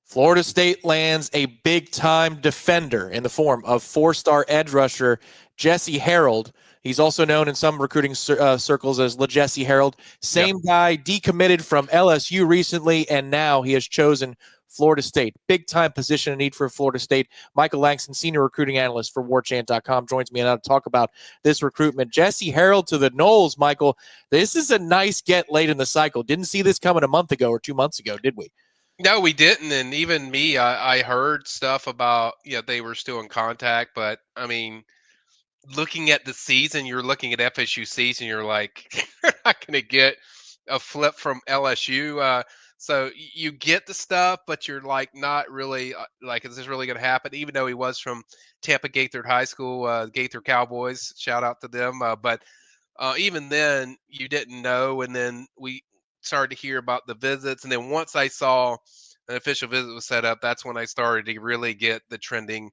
Florida State lands a big-time defender in the form of four-star edge rusher Jesse Harrold. He's also known in some recruiting circles as LeJesse Harrold. Same guy, decommitted from LSU recently, and now he has chosen Florida State. Big-time position of need for Florida State. Michael Langston, senior recruiting analyst for Warchant.com, joins me now to talk about this recruitment. Jesse Harrold to the Noles, Michael. This is a nice get late in the cycle. Didn't see this coming a month ago or 2 months ago, did we? No, we didn't. And even me, I heard stuff about, they were still in contact. But, I mean, looking at the season, you're looking at FSU season, you're like, you're not going to get a flip from LSU. So you get the stuff, but you're like not really like, is this really going to happen? Even though he was from Tampa Gaitherd High School, Gaither Cowboys, shout out to them. But even then, you didn't know. And then we started to hear about the visits. And then once I saw an official visit was set up, that's when I started to really get the trending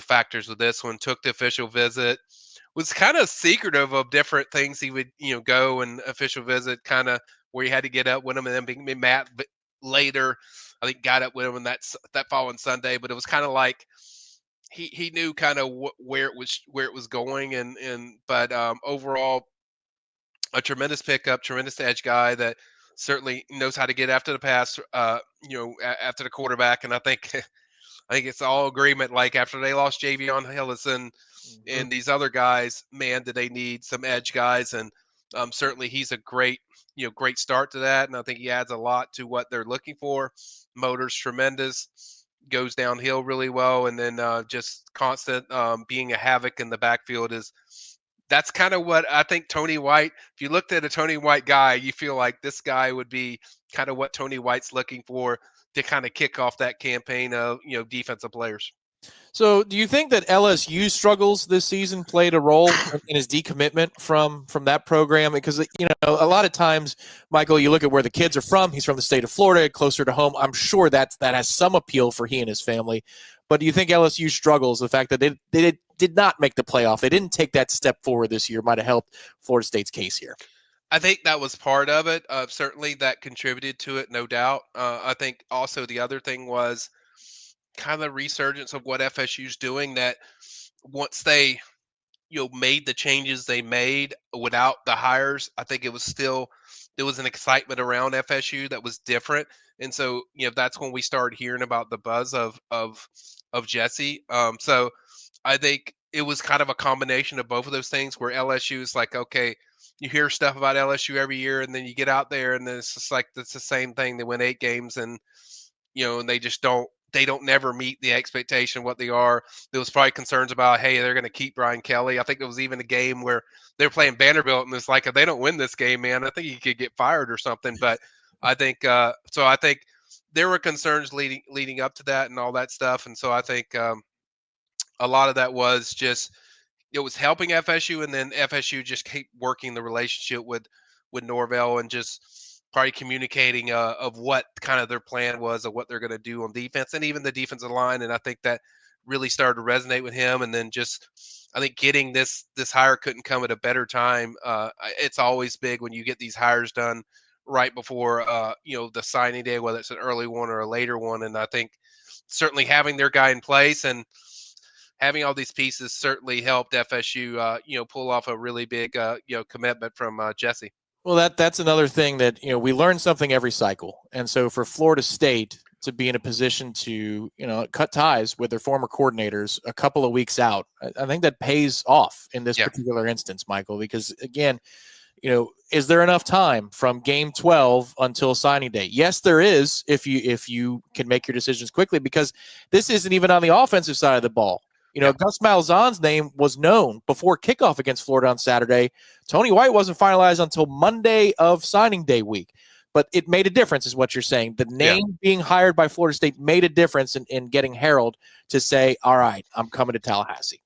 factors with this one. Took the official visit, was kind of secretive of different things he would go and official visit, kind of where he had to get up with him, and then being Matt later I think got up with him, and that following Sunday. But it was kind of like he knew kind of where it was going, but overall a tremendous pickup, tremendous edge guy that certainly knows how to get after the pass, after the quarterback. And I think I think it's all agreement. Like after they lost Javion Hillison and these other guys, man, did they need some edge guys? And certainly he's a great start to that. And I think he adds a lot to what they're looking for. Motor's tremendous, goes downhill really well, and then just constant being a havoc in the backfield that's kind of what I think Tony White, if you looked at a Tony White guy, you feel like this guy would be kind of what Tony White's looking for to kind of kick off that campaign of, defensive players. So do you think that LSU struggles this season played a role in his decommitment from that program? Because, a lot of times, Michael, you look at where the kids are from. He's from the state of Florida, closer to home. I'm sure that has some appeal for he and his family. But do you think LSU struggles? The fact that they did not make the playoff, they didn't take that step forward this year, might have helped Florida State's case here. I think that was part of it. Certainly that contributed to it, no doubt. I think also the other thing was kind of resurgence of what FSU's doing, that once they made the changes they made without the hires, I think it was still there was an excitement around FSU that was different. And so that's when we started hearing about the buzz of Jesse. So I think it was kind of a combination of both of those things, where LSU is like, okay, you hear stuff about LSU every year, and then you get out there and then it's just like it's the same thing. They win 8 games, and and they don't never meet the expectation of what they are. There was probably concerns about, hey, they're going to keep Brian Kelly. I think there was even a game where they're playing Vanderbilt, and it's like, if they don't win this game, man, I think he could get fired or something. But I think so. I think there were concerns leading up to that and all that stuff. And so I think a lot of that was just it was helping FSU, and then FSU just keep working the relationship with Norvell, and just probably communicating of what kind of their plan was, of what they're going to do on defense and even the defensive line. And I think that really started to resonate with him. And then just I think getting this hire couldn't come at a better time. It's always big when you get these hires done right before the signing day, whether it's an early one or a later one. And I think certainly having their guy in place and having all these pieces certainly helped FSU, pull off a really big, commitment from Jesse. Well, that's another thing that, we learn something every cycle. And so for Florida State to be in a position to, cut ties with their former coordinators a couple of weeks out, I think that pays off in this particular instance, Michael, because again, is there enough time from game 12 until signing day? Yes, there is, if you can make your decisions quickly, because this isn't even on the offensive side of the ball. Gus Malzahn's name was known before kickoff against Florida on Saturday. Tony White wasn't finalized until Monday of signing day week. But it made a difference, is what you're saying. The name being hired by Florida State made a difference in getting Harrold to say, all right, I'm coming to Tallahassee.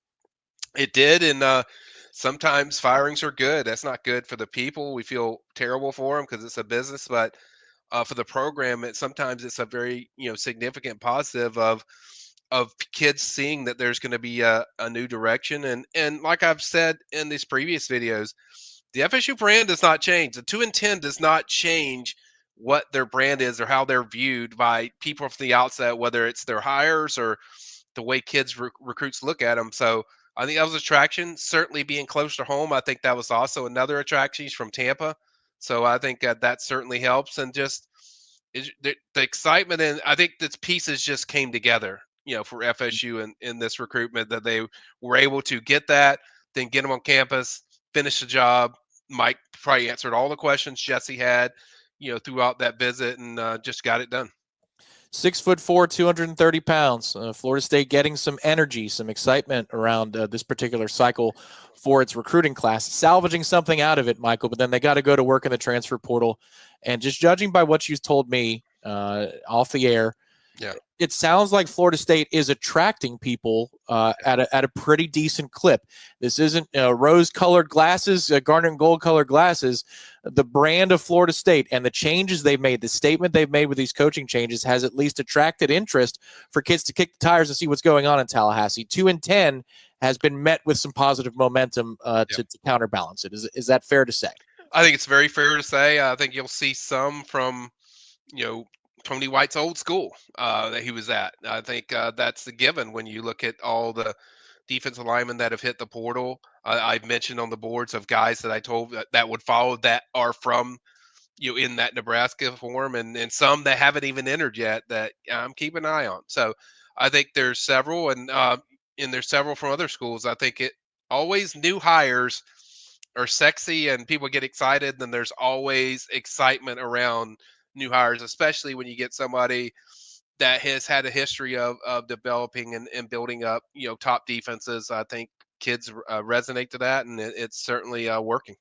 It did, and sometimes firings are good. That's not good for the people. We feel terrible for them because it's a business, but for the program, sometimes it's a very significant positive of kids seeing that there's going to be a new direction. And like I've said in these previous videos, the FSU brand does not change. The 2-10 does not change what their brand is or how they're viewed by people from the outset, whether it's their hires or the way kids recruits look at them. So I think that was an attraction. Certainly being close to home, I think that was also another attraction. He's from Tampa, so I think that certainly helps. And just the excitement, and I think the pieces just came together, for FSU in this recruitment, that they were able to get that, then get them on campus, finish the job. Mike probably answered all the questions Jesse had, throughout that visit, and just got it done. 6'4", 230 pounds. Florida State getting some energy, some excitement around this particular cycle for its recruiting class, salvaging something out of it, Michael. But then they got to go to work in the transfer portal, and just judging by what you told me off the air, yeah, it sounds like Florida State is attracting people at a pretty decent clip. This isn't rose-colored glasses, garnet and gold-colored glasses. The brand of Florida State and the changes they've made, the statement they've made with these coaching changes, has at least attracted interest for kids to kick the tires and see what's going on in Tallahassee. 2-10 has been met with some positive momentum to counterbalance it. Is that fair to say? I think it's very fair to say. I think you'll see some from, Tony White's old school that he was at. I think that's the given when you look at all the defensive linemen that have hit the portal. I've mentioned on the boards of guys that I told that would follow that are from, in that Nebraska form, and some that haven't even entered yet that I'm keeping an eye on. So I think there's several, and there's several from other schools. I think it always new hires are sexy and people get excited. Then there's always excitement around new hires, especially when you get somebody that has had a history of developing and building up, top defenses. I think kids resonate to that, and it's certainly working.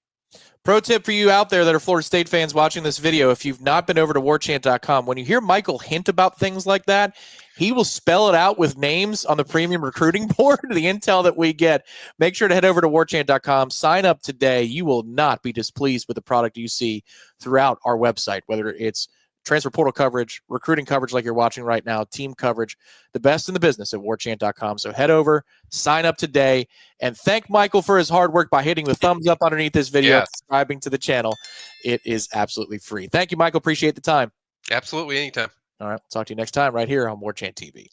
Pro tip for you out there that are Florida State fans watching this video: if you've not been over to warchant.com, when you hear Michael hint about things like that, he will spell it out with names on the premium recruiting board, the intel that we get. Make sure to head over to warchant.com, sign up today. You will not be displeased with the product you see throughout our website, whether it's transfer portal coverage, recruiting coverage like you're watching right now, team coverage, the best in the business at warchant.com. So head over, sign up today, and thank Michael for his hard work by hitting the thumbs up underneath this video, Yes. subscribing to the channel. It is absolutely free. Thank you, Michael. Appreciate the time. Absolutely, anytime. All right. Talk to you next time right here on Warchant TV.